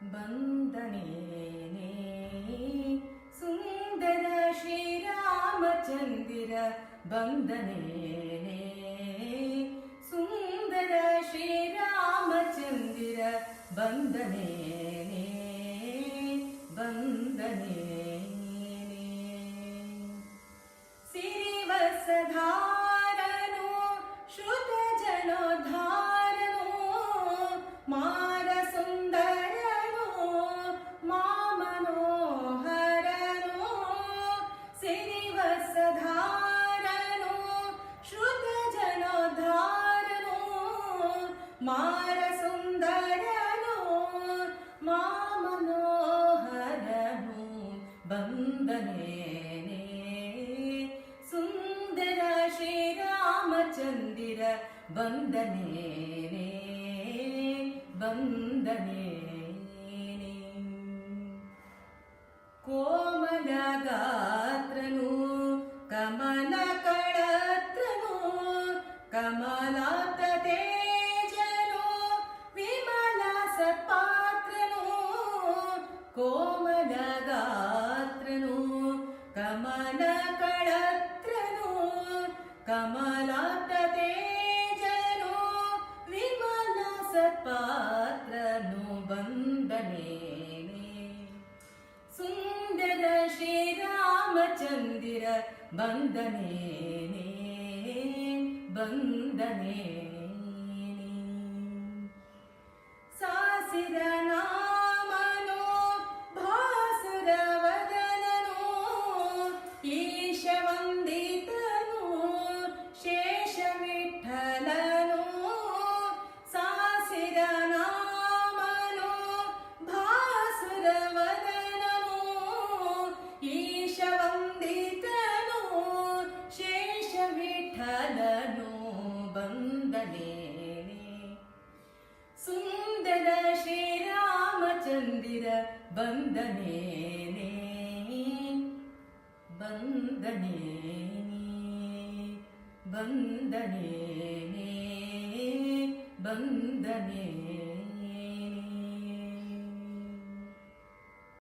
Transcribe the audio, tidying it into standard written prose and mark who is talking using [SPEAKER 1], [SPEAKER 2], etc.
[SPEAKER 1] ಬಂದನೇನೆ ಸುಂದರ ಶ್ರೀರಾಮಚಂದಿರ ಬಂದನೇನೆ ಸುಂದರ ಶ್ರೀರಾಮಚಂದಿರ ಬಂದನೇನೆ ಬಂದನೇನೆ ಸಿರಿವಸಧಾರನು ಶ್ರುತ ಜನೋದ್ಧಾರನು ಮಾರ ಸುಂದರನು ಮಾಮನೋಹರನು ಸಿರಿವಸಧಾರನು ಶ್ರುತ ಜನೋದ್ಧಾರನು ಮಾರ ಸುಂದರನು ಮಾಮನೋಹರನು ಬಂದನೇನೆ ಸುಂದರ ಶ್ರೀರಾಮಚಂದಿರ ಬಂದನೇನೆ ಬಂದನೇನೆ ಕೋಮಲ ಗಾತ್ರನು ಕಮಲ ಕಳತ್ರನು ಕಮಲಾತ ತೇಜನು ವಿಮಲ ಸತ್ಪಾತ್ರನು ಕೋಮಲ ಗಾತ್ರನು ಕಮಲ ಕಳತ್ರನು ಕಮಲಾತ ತೇಜನು ವಿಮಲ ಸತ್ಪಾತ್ರನು ಬಂದನೇನೆ ಸುಂದರ ಶ್ರೀರಾಮಚಂದಿರ ಬಂದನೇನೆ ಬಂದನೇನೆ ಸಾಸಿರ ನಾಮನು ಭಾಸುರ ವದನನು ಈಶ ವಂದಿತನು ಶೇಷ ವಿಠಲನು ಸಾಸಿರ ನಾಮನು ಭಾಸುರ ವದನನು ಈಶ ವಂದಿತನು ಶೇಷ ವಿಠಲನು ಬಂದನೇನೆ ಸುಂದರ ಶ್ರೀರಾಮಚಂದಿರ ಬಂದನೇನೆ ಬಂದನೇನೆ ಬಂದನೇನೆ ಬಂದನೇನೆ